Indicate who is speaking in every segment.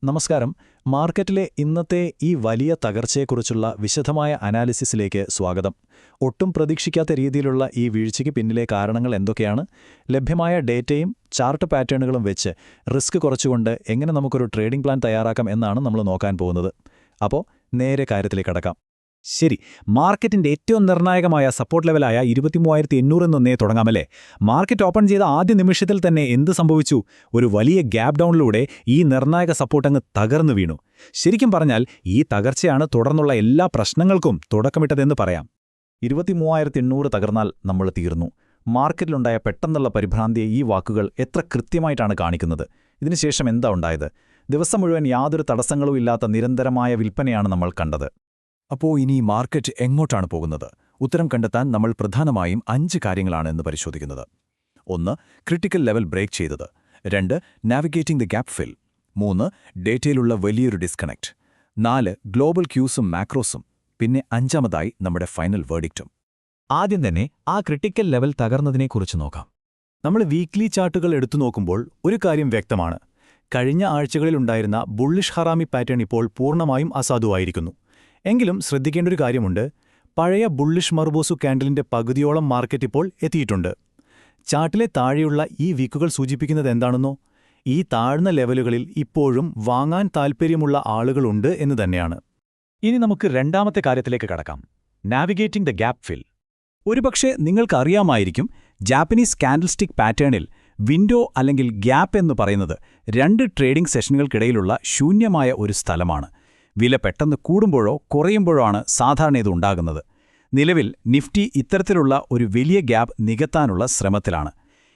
Speaker 1: നമസ്കാരം. മാർക്കറ്റിലെ ഇന്നത്തെ ഈ വലിയ തകർച്ചയെക്കുറിച്ചുള്ള വിശദമായ അനാലിസിസിലേക്ക് സ്വാഗതം. ഒട്ടും പ്രതീക്ഷിക്കാത്ത രീതിയിലുള്ള ഈ വീഴ്ചയ്ക്ക് പിന്നിലെ കാരണങ്ങൾ എന്തൊക്കെയാണ്? ലഭ്യമായ ഡേറ്റയും ചാർട്ട് പാറ്റേണുകളും വെച്ച് റിസ്ക് കുറച്ചുകൊണ്ട് എങ്ങനെ നമുക്കൊരു ട്രേഡിംഗ് പ്ലാൻ തയ്യാറാക്കാം എന്നാണ് നമ്മൾ നോക്കാൻ പോകുന്നത്. അപ്പോൾ നേരെ കാര്യത്തിലേക്ക് കടക്കാം.
Speaker 2: ശരി, മാർക്കറ്റിന്റെ ഏറ്റവും നിർണായകമായ സപ്പോർട്ട് ലെവലായ 23,800 എന്നൊന്നേ തുടങ്ങാമല്ലേ? മാർക്കറ്റ് ഓപ്പൺ ചെയ്ത ആദ്യ നിമിഷത്തിൽ തന്നെ എന്ത് സംഭവിച്ചു? ഒരു വലിയ ഗ്യാപ് ഡൗണിലൂടെ ഈ നിർണായക സപ്പോർട്ട് അങ്ങ് തകർന്നു വീണു. ശരിക്കും പറഞ്ഞാൽ ഈ തകർച്ചയാണ് തുടർന്നുള്ള എല്ലാ പ്രശ്നങ്ങൾക്കും തുടക്കമിട്ടതെന്ന് പറയാം.
Speaker 1: 23,800 തകർന്നാൽ നമ്മൾ തീർന്നു. മാർക്കറ്റിലുണ്ടായ പെട്ടെന്നുള്ള പരിഭ്രാന്തിയെ ഈ വാക്കുകൾ എത്ര കൃത്യമായിട്ടാണ് കാണിക്കുന്നത്. ഇതിനുശേഷം എന്താ ഉണ്ടായത്? ദിവസം മുഴുവൻ യാതൊരു തടസ്സങ്ങളും ഇല്ലാത്ത നിരന്തരമായ വിൽപ്പനയാണ് നമ്മൾ കണ്ടത്.
Speaker 2: അപ്പോൾ ഇനി മാർക്കറ്റ് എങ്ങോട്ടാണ് പോകുന്നത്? ഉത്തരം കണ്ടെത്താൻ നമ്മൾ പ്രധാനമായും 5 കാര്യങ്ങളാണ് ഇന്ന് പരിശോധിക്കുന്നത്. 1. ക്രിട്ടിക്കൽ ലെവൽ ബ്രേക്ക് ചെയ്തത്. 2. നാവിഗേറ്റിംഗ് ദി ഗ്യാപ് ഫിൽ. 3. ഡേറ്റയിലുള്ള വലിയൊരു ഡിസ്കണക്ട്. 4. ഗ്ലോബൽ ക്യൂസും മാക്രോസും. പിന്നെ 5-മതായി നമ്മുടെ ഫൈനൽ വേർഡിക്റ്റും. ആദ്യം തന്നെ ആ ക്രിട്ടിക്കൽ ലെവൽ തകർന്നതിനെക്കുറിച്ച് നോക്കാം. നമ്മൾ വീക്ക്ലി ചാർട്ടുകൾ എടുത്തു നോക്കുമ്പോൾ ഒരു കാര്യം വ്യക്തമാണ്. കഴിഞ്ഞ ആഴ്ചകളിലുണ്ടായിരുന്ന ബുള്ളിഷ് ഹറാമി പാറ്റേൺ ഇപ്പോൾ പൂർണ്ണമായും അസാധുവായിരിക്കുന്നു. എങ്കിലും ശ്രദ്ധിക്കേണ്ട ഒരു കാര്യമുണ്ട്. പഴയ ബുള്ളിഷ് മർബോസു കാൻഡലിന്റെ പകുതിയോളം മാർക്കറ്റ് ഇപ്പോൾ എത്തിയിട്ടുണ്ട്. ചാർട്ടിലെ താഴെയുള്ള ഈ വീക്കുകൾ സൂചിപ്പിക്കുന്നത് എന്താണെന്നോ? ഈ താഴ്ന്ന ലെവലുകളിൽ ഇപ്പോഴും വാങ്ങാൻ താൽപ്പര്യമുള്ള ആളുകളുണ്ട് എന്ന് തന്നെയാണ്. ഇനി നമുക്ക് രണ്ടാമത്തെ കാര്യത്തിലേക്ക് കടക്കാം. നാവിഗേറ്റിംഗ് ദ ഗ്യാപ് ഫിൽ. ഒരുപക്ഷെ നിങ്ങൾക്കറിയാമായിരിക്കും, ജാപ്പനീസ് കാൻഡിൽസ്റ്റിക് പാറ്റേണിൽ വിൻഡോ അല്ലെങ്കിൽ ഗ്യാപ്പ് എന്ന് പറയുന്നത് 2 ട്രേഡിംഗ് സെഷനുകൾക്കിടയിലുള്ള ശൂന്യമായ ഒരു സ്ഥലമാണ്. വില പെട്ടെന്ന് കൂടുമ്പോഴോ കുറയുമ്പോഴോ ആണ് സാധാരണ ഇത് ഉണ്ടാകുന്നത്. നിലവിൽ നിഫ്റ്റി ഇത്തരത്തിലുള്ള ഒരു വലിയ ഗ്യാപ്പ് നികത്താനുള്ള ശ്രമത്തിലാണ്.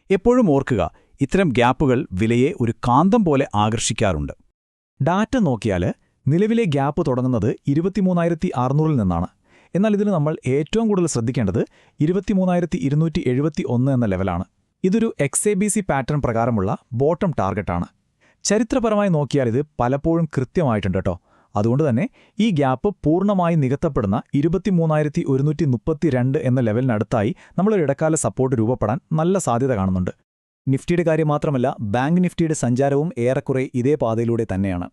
Speaker 2: എപ്പോഴും ഓർക്കുക, ഇത്തരം ഗ്യാപ്പുകൾ വിലയെ ഒരു കാന്തം പോലെ ആകർഷിക്കാറുണ്ട്. ഡാറ്റ നോക്കിയാൽ നിലവിലെ ഗ്യാപ്പ് തുടങ്ങുന്നത് 23,600-ൽ നിന്നാണ്. എന്നാൽ ഇതിന് നമ്മൾ ഏറ്റവും കൂടുതൽ ശ്രദ്ധിക്കേണ്ടത് 23,271 എന്ന ലെവലാണ്. ഇതൊരു XABC പാറ്റേൺ പ്രകാരമുള്ള ബോട്ടം ടാർഗറ്റാണ്. ചരിത്രപരമായി നോക്കിയാൽ ഇത് പലപ്പോഴും കൃത്യമായിട്ടുണ്ട് കേട്ടോ. അതുകൊണ്ട് തന്നെ ഈ ഗ്യാപ്പ് പൂർണ്ണമായി നികത്തപ്പെടുന്ന 23,132 എന്ന ലെവലിനടുത്തായി നമ്മളൊരു ഇടക്കാല സപ്പോർട്ട് രൂപപ്പെടാൻ നല്ല സാധ്യത കാണുന്നുണ്ട്. നിഫ്റ്റിയുടെ കാര്യം മാത്രമല്ല, ബാങ്ക് നിഫ്റ്റിയുടെ സഞ്ചാരവും ഏറെക്കുറെ ഇതേ പാതയിലൂടെ തന്നെയാണ്.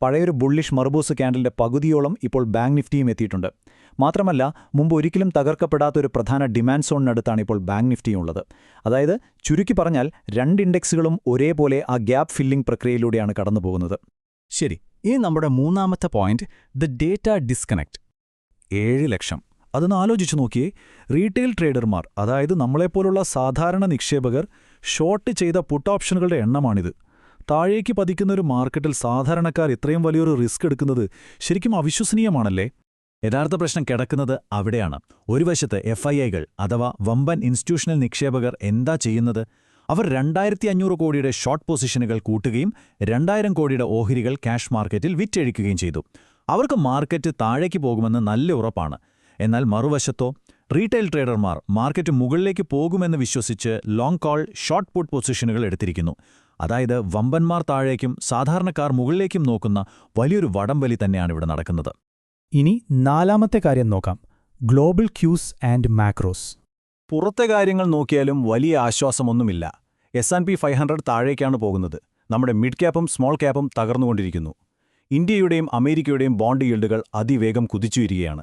Speaker 2: പഴയൊരു ബുള്ളിഷ് മർബോസ് കാൻഡലിന്റെ പകുതിയോളം ഇപ്പോൾ ബാങ്ക് നിഫ്റ്റിയും എത്തിയിട്ടുണ്ട്. മാത്രമല്ല, മുമ്പ് ഒരിക്കലും തകർക്കപ്പെടാത്തൊരു പ്രധാന ഡിമാൻഡ് സോണിനടുത്താണ് ഇപ്പോൾ ബാങ്ക് നിഫ്റ്റിയും ഉള്ളത്. അതായത് ചുരുക്കി പറഞ്ഞാൽ 2 ഇൻഡെക്സുകളും ഒരേപോലെ ആ ഗ്യാപ്പ് ഫില്ലിംഗ് പ്രക്രിയയിലൂടെയാണ് കടന്നുപോകുന്നത്. ശരി, ഇനി നമ്മുടെ മൂന്നാമത്തെ പോയിന്റ്, ദ ഡേറ്റ ഡിസ്കണക്ട്. 7 ലക്ഷം. അതൊന്ന് ആലോചിച്ചു നോക്കിയേ. റീറ്റെയിൽ ട്രേഡർമാർ, അതായത് നമ്മളെപ്പോലുള്ള സാധാരണ നിക്ഷേപകർ ഷോർട്ട് ചെയ്ത പുട്ട് ഓപ്ഷനുകളുടെ എണ്ണമാണിത്. താഴേക്ക് പതിക്കുന്ന ഒരു മാർക്കറ്റിൽ സാധാരണക്കാർ ഇത്രയും വലിയൊരു റിസ്ക് എടുക്കുന്നത് ശരിക്കും അവിശ്വസനീയമാണല്ലേ? യഥാർത്ഥ പ്രശ്നം കിടക്കുന്നത് അവിടെയാണ്. ഒരു വശത്ത് FIIകൾ അഥവാ വമ്പൻ ഇൻസ്റ്റിറ്റ്യൂഷണൽ നിക്ഷേപകർ എന്താ ചെയ്യുന്നത്? അവർ 2,500 കോടിയുടെ ഷോർട്ട് പൊസിഷനുകൾ കൂട്ടുകയും 2,000 കോടിയുടെ ഓഹരികൾ ക്യാഷ് മാർക്കറ്റിൽ വിറ്റഴിക്കുകയും ചെയ്തു. അവർക്ക് മാർക്കറ്റ് താഴേക്ക് പോകുമെന്ന് നല്ല ഉറപ്പാണ്. എന്നാൽ മറുവശത്തോ, റീറ്റെയിൽ ട്രേഡർമാർ മാർക്കറ്റ് മുകളിലേക്ക് പോകുമെന്ന് വിശ്വസിച്ച് ലോങ് കോൾ ഷോർട്ട് പുട്ട് പൊസിഷനുകൾ എടുത്തിരിക്കുന്നു. അതായത് വമ്പന്മാർ താഴേക്കും സാധാരണക്കാർ മുകളിലേക്കും നോക്കുന്ന വലിയൊരു വടംവലി തന്നെയാണ് ഇവിടെ നടക്കുന്നത്. ഇനി 4-മത്തെ കാര്യം നോക്കാം, ഗ്ലോബൽ ക്യൂസ് ആൻഡ് മാക്രോസ്.
Speaker 1: പുറത്തെ കാര്യങ്ങൾ നോക്കിയാലും വലിയ ആശ്വാസമൊന്നുമില്ല. S&P 500 താഴേക്കാണ് പോകുന്നത്. നമ്മുടെ മിഡ് ക്യാപ്പും സ്മോൾ ക്യാപ്പും തകർന്നുകൊണ്ടിരിക്കുന്നു. ഇന്ത്യയുടെയും അമേരിക്കയുടെയും ബോണ്ട് ഈൽഡുകൾ അതിവേഗം കുതിച്ചുയരുകയാണ്.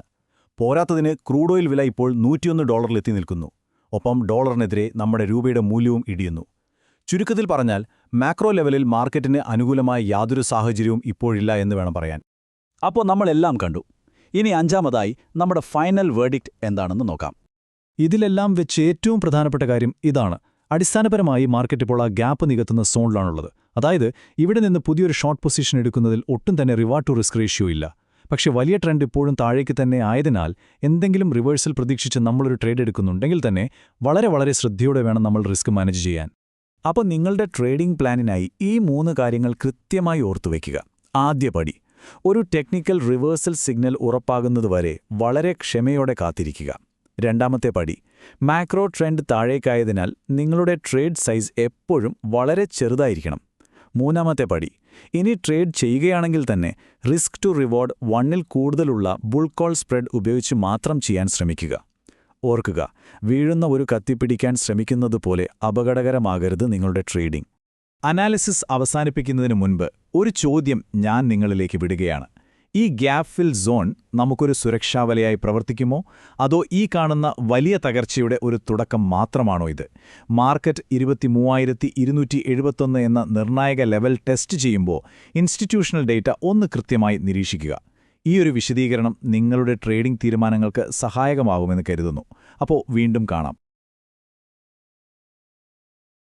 Speaker 1: പോരാത്തതിന് ക്രൂഡ് ഓയിൽ വില ഇപ്പോൾ $101 നിൽക്കുന്നു. ഒപ്പം ഡോളറിനെതിരെ നമ്മുടെ രൂപയുടെ മൂല്യവും ഇടിയുന്നു. ചുരുക്കത്തിൽ പറഞ്ഞാൽ, മാക്രോ ലെവലിൽ മാർക്കറ്റിന് അനുകൂലമായ യാതൊരു സാഹചര്യവും ഇപ്പോഴില്ല എന്ന് വേണം പറയാൻ. അപ്പോൾ നമ്മളെല്ലാം കണ്ടു. ഇനി 5-മതായി നമ്മുടെ ഫൈനൽ വേർഡിക്റ്റ് എന്താണെന്ന് നോക്കാം. ഇതിലെല്ലാം വെച്ച് ഏറ്റവും പ്രധാനപ്പെട്ട കാര്യം ഇതാണ്. അടിസ്ഥാനപരമായി മാർക്കറ്റ് ഇപ്പോൾ ആ ഗ്യാപ്പ് നികത്തുന്ന സോണിലാണുള്ളത്. അതായത് ഇവിടെ നിന്ന് പുതിയൊരു ഷോർട്ട് പൊസിഷൻ എടുക്കുന്നതിൽ ഒട്ടും തന്നെ റിവാർഡ് ടു റിസ്ക് റേഷ്യോ ഇല്ല. പക്ഷേ വലിയ ട്രെൻഡ് ഇപ്പോഴും താഴേക്ക് തന്നെ ആയതിനാൽ എന്തെങ്കിലും റിവേഴ്സൽ പ്രതീക്ഷിച്ച് നമ്മളൊരു ട്രേഡ് എടുക്കുന്നുണ്ടെങ്കിൽ തന്നെ വളരെ ശ്രദ്ധയോടെ വേണം നമ്മൾ റിസ്ക് മാനേജ് ചെയ്യാൻ. അപ്പോൾ നിങ്ങളുടെ ട്രേഡിംഗ് പ്ലാനിനായി ഈ 3 കാര്യങ്ങൾ കൃത്യമായി ഓർത്തുവയ്ക്കുക. ആദ്യ പടി, ഒരു ടെക്നിക്കൽ റിവേഴ്സൽ സിഗ്നൽ ഉറപ്പാകുന്നതുവരെ വളരെ ക്ഷമയോടെ കാത്തിരിക്കുക. രണ്ടാമത്തെ പടി, മാക്രോ ട്രെൻഡ് താഴേക്കായതിനാൽ നിങ്ങളുടെ ട്രേഡ് സൈസ് എപ്പോഴും വളരെ ചെറുതായിരിക്കണം. മൂന്നാമത്തെ പടി, ഇനി ട്രേഡ് ചെയ്യുകയാണെങ്കിൽ തന്നെ റിസ്ക് ടു റിവാർഡ് 1-ൽ കൂടുതലുള്ള ബുൾ കോൾ സ്പ്രെഡ് ഉപയോഗിച്ച് മാത്രം ചെയ്യാൻ ശ്രമിക്കുക. ഓർക്കുക, വീഴുന്ന ഒരു കത്തി പിടിക്കാൻ ശ്രമിക്കുന്നതുപോലെ അപകടകരമാകരുത് നിങ്ങളുടെ ട്രേഡിംഗ്. അനാലിസിസ് അവസാനിപ്പിക്കുന്നതിന് മുൻപ് ഒരു ചോദ്യം ഞാൻ നിങ്ങളിലേക്ക് വിടുകയാണ്. ഈ ഗ്യാപ്പ് ഫിൽ സോൺ നമുക്കൊരു സുരക്ഷാവലയായി പ്രവർത്തിക്കുമോ, അതോ ഈ കാണുന്ന വലിയ തകർച്ചയുടെ ഒരു തുടക്കം മാത്രമാണോ ഇത്? മാർക്കറ്റ് 23,271 എന്ന നിർണായക ലെവൽ ടെസ്റ്റ് ചെയ്യുമ്പോൾ ഇൻസ്റ്റിറ്റ്യൂഷണൽ ഡേറ്റ ഒന്ന് കൃത്യമായി നിരീക്ഷിക്കുക. ഈയൊരു വിശദീകരണം നിങ്ങളുടെ ട്രേഡിംഗ് തീരുമാനങ്ങൾക്ക് സഹായകമാകുമെന്ന് കരുതുന്നു. അപ്പോൾ വീണ്ടും കാണാം.